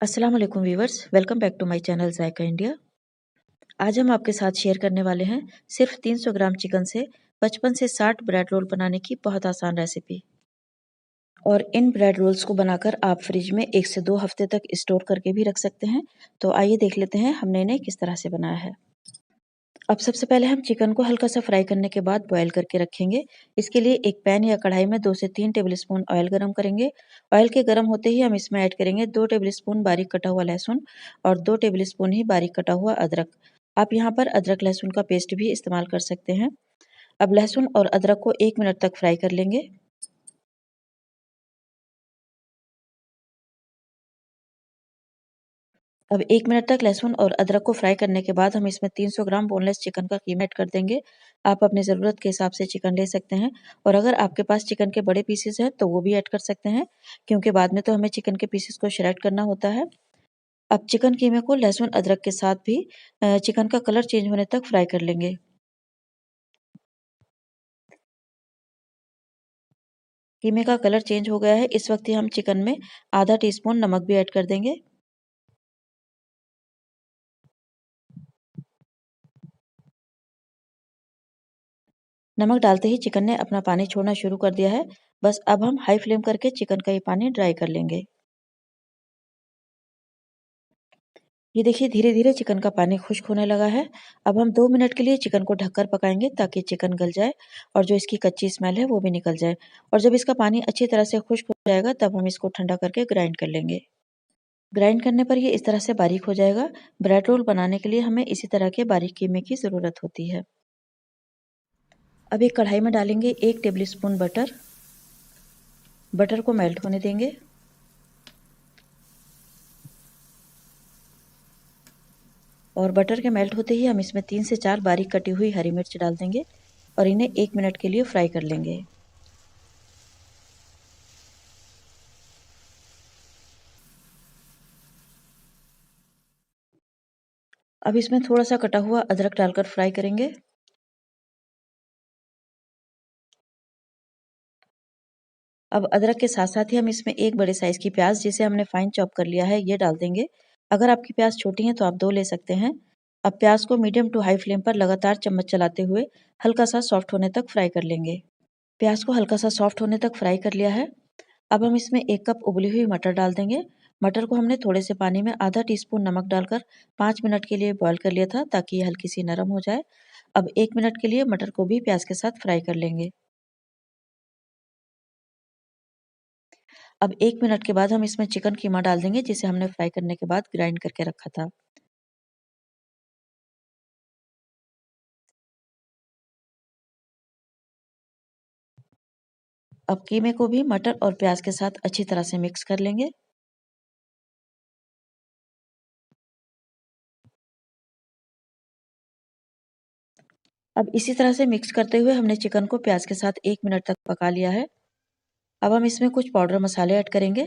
अस्सलाम वालेकुम viewers, welcome back to my channel Zaika India. आज हम आपके साथ शेयर करने वाले हैं सिर्फ 300 ग्राम चिकन से 55 से 60 ब्रेड रोल बनाने की बहुत आसान रेसिपी। और इन ब्रेड रोल्स को बनाकर आप फ्रिज में 1 से 2 हफ्ते तक स्टोर करके भी रख सकते हैं। तो आइए देख लेते हैं हमने इन्हें किस तरह से बनाया है। अब सबसे पहले हम चिकन को हल्का सा फ्राई करने के बाद बॉयल करके रखेंगे। इसके लिए एक पैन या कढ़ाई में 2 से 3 टेबलस्पून ऑयल गरम करेंगे। ऑयल के गरम होते ही हम इसमें ऐड करेंगे 2 टेबलस्पून बारीक कटा हुआ लहसुन और 2 टेबलस्पून ही बारीक कटा हुआ अदरक। आप यहाँ पर अदरक लहसुन का पेस्ट भी इस्तेमाल कर सकते हैं। अब लहसुन और अदरक को 1 मिनट तक फ्राई कर लेंगे। अब 1 मिनट तक लहसुन और अदरक को फ्राई करने के बाद हम इसमें 300 ग्राम बोनलेस चिकन का कीमा ऐड कर देंगे। आप अपनी ज़रूरत के हिसाब से चिकन ले सकते हैं और अगर आपके पास चिकन के बड़े पीसेस हैं तो वो भी ऐड कर सकते हैं, क्योंकि बाद में तो हमें चिकन के पीसेस को श्रेड करना होता है। अब चिकन कीमे को लहसुन अदरक के साथ भी चिकन का कलर चेंज होने तक फ्राई कर लेंगे। कीमे का कलर चेंज हो गया है, इस वक्त ही हम चिकन में आधा टीस्पून नमक भी ऐड कर देंगे। नमक डालते ही चिकन ने अपना पानी छोड़ना शुरू कर दिया है। बस अब हम हाई फ्लेम करके चिकन का ये पानी ड्राई कर लेंगे। ये देखिए धीरे धीरे चिकन का पानी खुश्क होने लगा है। अब हम 2 मिनट के लिए चिकन को ढककर पकाएंगे ताकि चिकन गल जाए और जो इसकी कच्ची स्मेल है वो भी निकल जाए। और जब इसका पानी अच्छी तरह से खुश्क हो जाएगा तब हम इसको ठंडा करके ग्राइंड कर लेंगे। ग्राइंड करने पर ये इस तरह से बारीक हो जाएगा। ब्रेड रोल बनाने के लिए हमें इसी तरह के बारीक कीमे की ज़रूरत होती है। अब एक कढ़ाई में डालेंगे 1 टेबल स्पून बटर। बटर को मेल्ट होने देंगे। और बटर के मेल्ट होते ही हम इसमें 3 से 4 बारीक कटी हुई हरी मिर्च डाल देंगे और इन्हें 1 मिनट के लिए फ्राई कर लेंगे। अब इसमें थोड़ा सा कटा हुआ अदरक डालकर फ्राई करेंगे। अब अदरक के साथ साथ ही हम इसमें एक बड़े साइज की प्याज जिसे हमने फाइन चॉप कर लिया है ये डाल देंगे। अगर आपकी प्याज छोटी है तो आप 2 ले सकते हैं। अब प्याज को मीडियम टू हाई फ्लेम पर लगातार चम्मच चलाते हुए हल्का सा सॉफ्ट होने तक फ्राई कर लेंगे। प्याज को हल्का सा सॉफ्ट होने तक फ्राई कर लिया है। अब हम इसमें 1 कप उबली हुई मटर डाल देंगे। मटर को हमने थोड़े से पानी में आधा टीस्पून नमक डालकर 5 मिनट के लिए बॉईल कर लिया था ताकि ये हल्की सी नरम हो जाए। अब 1 मिनट के लिए मटर को भी प्याज के साथ फ्राई कर लेंगे। अब 1 मिनट के बाद हम इसमें चिकन कीमा डाल देंगे जिसे हमने फ्राई करने के बाद ग्राइंड करके रखा था। अब कीमे को भी मटर और प्याज के साथ अच्छी तरह से मिक्स कर लेंगे। अब इसी तरह से मिक्स करते हुए हमने चिकन को प्याज के साथ 1 मिनट तक पका लिया है। अब हम इसमें कुछ पाउडर मसाले ऐड करेंगे।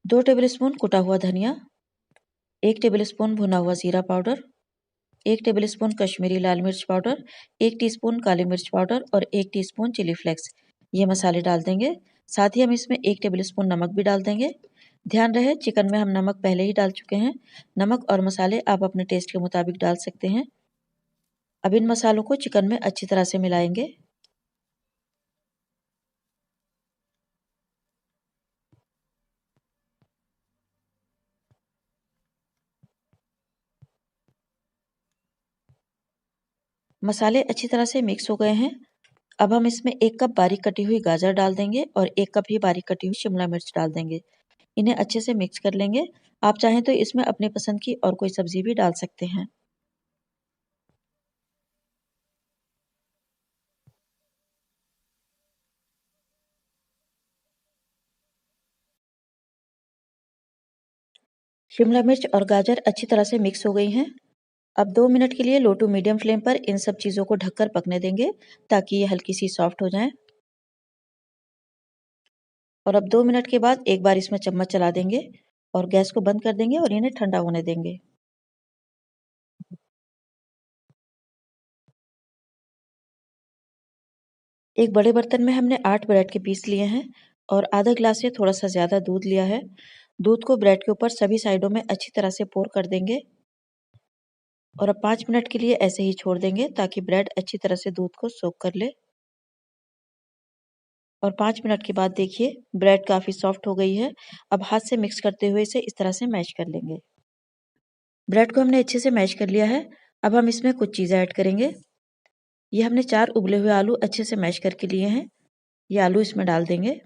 2 टेबलस्पून कुटा हुआ धनिया, 1 टेबलस्पून भुना हुआ जीरा पाउडर, 1 टेबलस्पून कश्मीरी लाल मिर्च पाउडर, 1 टीस्पून काली मिर्च पाउडर और 1 टीस्पून चिली फ्लेक्स। ये मसाले डाल देंगे। साथ ही हम इसमें 1 टेबलस्पून नमक भी डाल देंगे। ध्यान रहे चिकन में हम नमक पहले ही डाल चुके हैं। नमक और मसाले आप अपने टेस्ट के मुताबिक डाल सकते हैं। अब इन मसालों को चिकन में अच्छी तरह से मिलाएंगे। मसाले अच्छी तरह से मिक्स हो गए हैं। अब हम इसमें 1 कप बारीक कटी हुई गाजर डाल देंगे और 1 कप ही बारीक कटी हुई शिमला मिर्च डाल देंगे। इन्हें अच्छे से मिक्स कर लेंगे। आप चाहें तो इसमें अपनी पसंद की और कोई सब्जी भी डाल सकते हैं। शिमला मिर्च और गाजर अच्छी तरह से मिक्स हो गई हैं। अब 2 मिनट के लिए लो टू मीडियम फ्लेम पर इन सब चीज़ों को ढककर पकने देंगे ताकि ये हल्की सी सॉफ्ट हो जाएं। और अब 2 मिनट के बाद एक बार इसमें चम्मच चला देंगे और गैस को बंद कर देंगे और इन्हें ठंडा होने देंगे। एक बड़े बर्तन में हमने 8 ब्रेड के पीस लिए हैं और आधा ग्लास से थोड़ा सा ज़्यादा दूध लिया है। दूध को ब्रेड के ऊपर सभी साइडों में अच्छी तरह से पोर कर देंगे और अब 5 मिनट के लिए ऐसे ही छोड़ देंगे ताकि ब्रेड अच्छी तरह से दूध को सोख कर ले। और 5 मिनट के बाद देखिए ब्रेड काफ़ी सॉफ्ट हो गई है। अब हाथ से मिक्स करते हुए इसे इस तरह से मैश कर लेंगे। ब्रेड को हमने अच्छे से मैश कर लिया है। अब हम इसमें कुछ चीज़ें ऐड करेंगे। ये हमने 4 उबले हुए आलू अच्छे से मैश करके लिए हैं। ये आलू इसमें डाल देंगे।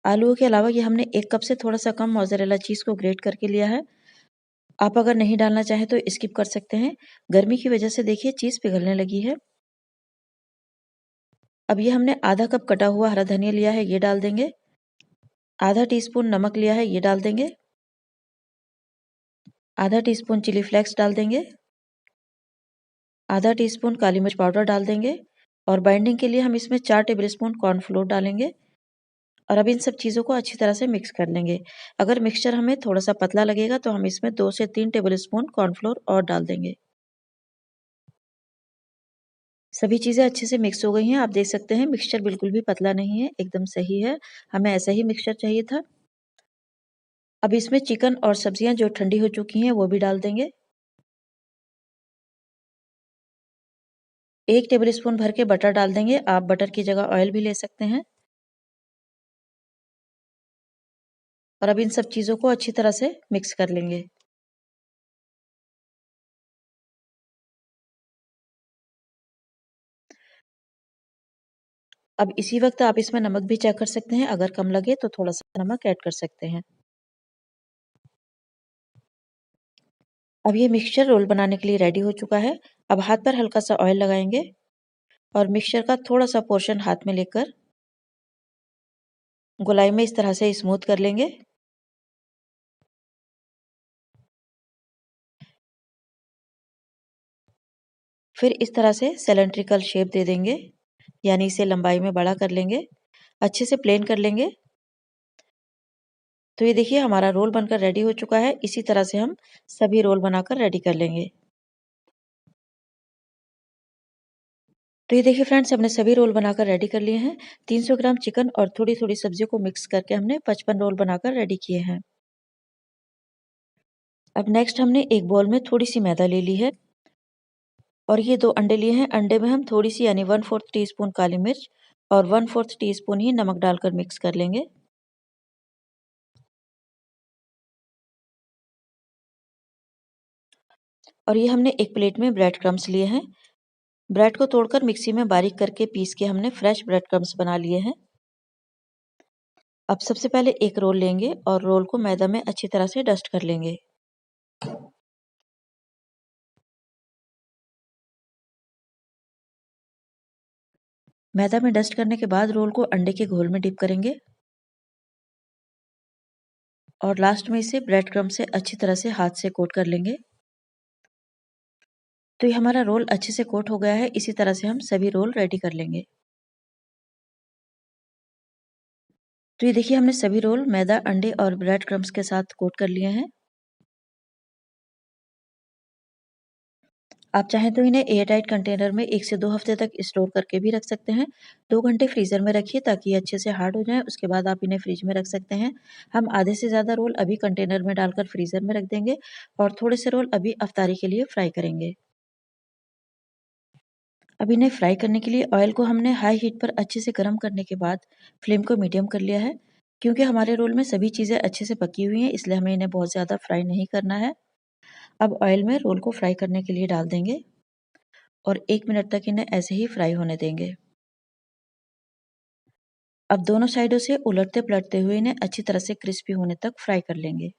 आलूओं के अलावा ये हमने 1 कप से थोड़ा सा कम मोज़रेला चीज़ को ग्रेट करके लिया है। आप अगर नहीं डालना चाहें तो स्किप कर सकते हैं। गर्मी की वजह से देखिए चीज़ पिघलने लगी है। अब ये हमने आधा कप कटा हुआ हरा धनिया लिया है, ये डाल देंगे। आधा टीस्पून नमक लिया है, ये डाल देंगे। आधा टीस्पून चिली फ्लेक्स डाल देंगे। आधा टीस्पून काली मिर्च पाउडर डाल देंगे और बाइंडिंग के लिए हम इसमें 4 टेबलस्पून कॉर्नफ्लोर डालेंगे और अब इन सब चीज़ों को अच्छी तरह से मिक्स कर लेंगे। अगर मिक्सचर हमें थोड़ा सा पतला लगेगा तो हम इसमें 2 से 3 टेबलस्पून कॉर्नफ्लोर और डाल देंगे। सभी चीज़ें अच्छे से मिक्स हो गई हैं। आप देख सकते हैं मिक्सचर बिल्कुल भी पतला नहीं है, एकदम सही है। हमें ऐसा ही मिक्सचर चाहिए था। अब इसमें चिकन और सब्जियां जो ठंडी हो चुकी हैं वो भी डाल देंगे। 1 टेबलस्पून भर के बटर डाल देंगे। आप बटर की जगह ऑयल भी ले सकते हैं। और अब इन सब चीज़ों को अच्छी तरह से मिक्स कर लेंगे। अब इसी वक्त आप इसमें नमक भी चेक कर सकते हैं। अगर कम लगे तो थोड़ा सा नमक ऐड कर सकते हैं। अब ये मिक्सचर रोल बनाने के लिए रेडी हो चुका है। अब हाथ पर हल्का सा ऑयल लगाएंगे और मिक्सचर का थोड़ा सा पोर्शन हाथ में लेकर गोलाई में इस तरह से स्मूथ कर लेंगे। फिर इस तरह से सिलेंड्रिकल शेप दे देंगे, यानी इसे लंबाई में बड़ा कर लेंगे। अच्छे से प्लेन कर लेंगे। तो ये देखिए हमारा रोल बनकर रेडी हो चुका है। इसी तरह से हम सभी रोल बनाकर रेडी कर लेंगे। तो ये देखिए फ्रेंड्स हमने सभी रोल बनाकर रेडी कर लिए हैं। 300 ग्राम चिकन और थोड़ी थोड़ी सब्जियों को मिक्स करके हमने 55 रोल बनाकर रेडी किए हैं। अब नेक्स्ट हमने एक बाउल में थोड़ी सी मैदा ले ली है और ये 2 अंडे लिए हैं। अंडे में हम थोड़ी सी यानी 1/4 टीस्पून काली मिर्च और 1/4 टीस्पून ही नमक डालकर मिक्स कर लेंगे। और ये हमने एक प्लेट में ब्रेड क्रम्स लिए हैं। ब्रेड को तोड़कर मिक्सी में बारीक करके पीस के हमने फ्रेश ब्रेड क्रम्स बना लिए हैं। अब सबसे पहले एक रोल लेंगे और रोल को मैदा में अच्छी तरह से डस्ट कर लेंगे। मैदा में डस्ट करने के बाद रोल को अंडे के घोल में डिप करेंगे और लास्ट में इसे ब्रेड क्रम्ब से अच्छी तरह से हाथ से कोट कर लेंगे। तो ये हमारा रोल अच्छे से कोट हो गया है। इसी तरह से हम सभी रोल रेडी कर लेंगे। तो ये देखिए हमने सभी रोल मैदा, अंडे और ब्रेड क्रम्ब्स के साथ कोट कर लिए हैं। आप चाहें तो इन्हें एयर टाइट कंटेनर में 1 से 2 हफ्ते तक स्टोर करके भी रख सकते हैं। 2 घंटे फ्रीज़र में रखिए ताकि ये अच्छे से हार्ड हो जाएँ, उसके बाद आप इन्हें फ्रिज में रख सकते हैं। हम आधे से ज़्यादा रोल अभी कंटेनर में डालकर फ्रीज़र में रख देंगे और थोड़े से रोल अभी अफ्तारी के लिए फ्राई करेंगे। अब इन्हें फ्राई करने के लिए ऑयल को हमने हाई हीट पर अच्छे से गर्म करने के बाद फ्लेम को मीडियम कर लिया है। क्योंकि हमारे रोल में सभी चीज़ें अच्छे से पकी हुई हैं, इसलिए हमें इन्हें बहुत ज़्यादा फ्राई नहीं करना है। अब ऑयल में रोल को फ्राई करने के लिए डाल देंगे और 1 मिनट तक इन्हें ऐसे ही फ्राई होने देंगे। अब दोनों साइडों से उलटते-पलटते हुए इन्हें अच्छी तरह से क्रिस्पी होने तक फ्राई कर लेंगे।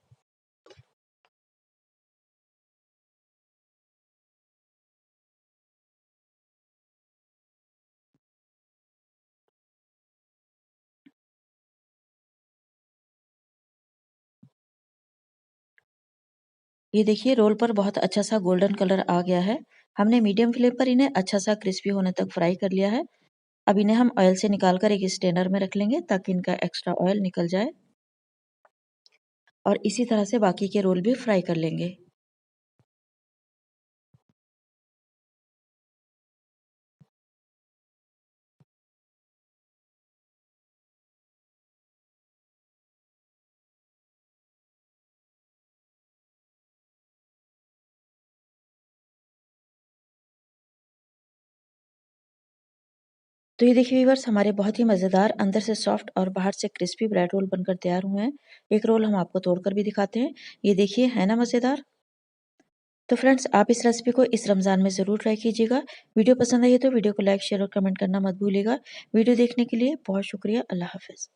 ये देखिए रोल पर बहुत अच्छा सा गोल्डन कलर आ गया है। हमने मीडियम फ्लेम पर इन्हें अच्छा सा क्रिस्पी होने तक फ्राई कर लिया है। अब इन्हें हम ऑयल से निकाल कर एक स्ट्रेनर में रख लेंगे ताकि इनका एक्स्ट्रा ऑयल निकल जाए और इसी तरह से बाकी के रोल भी फ्राई कर लेंगे। तो ये देखिए व्यूअर्स, हमारे बहुत ही मज़ेदार अंदर से सॉफ्ट और बाहर से क्रिस्पी ब्रेड रोल बनकर तैयार हुए हैं। एक रोल हम आपको तोड़कर भी दिखाते हैं। ये देखिए, है ना मज़ेदार। तो फ्रेंड्स, आप इस रेसिपी को इस रमज़ान में ज़रूर ट्राई कीजिएगा। वीडियो पसंद आई है तो वीडियो को लाइक, शेयर और कमेंट करना मत भूलिएगा। वीडियो देखने के लिए बहुत शुक्रिया। अल्लाह हाफ़िज़।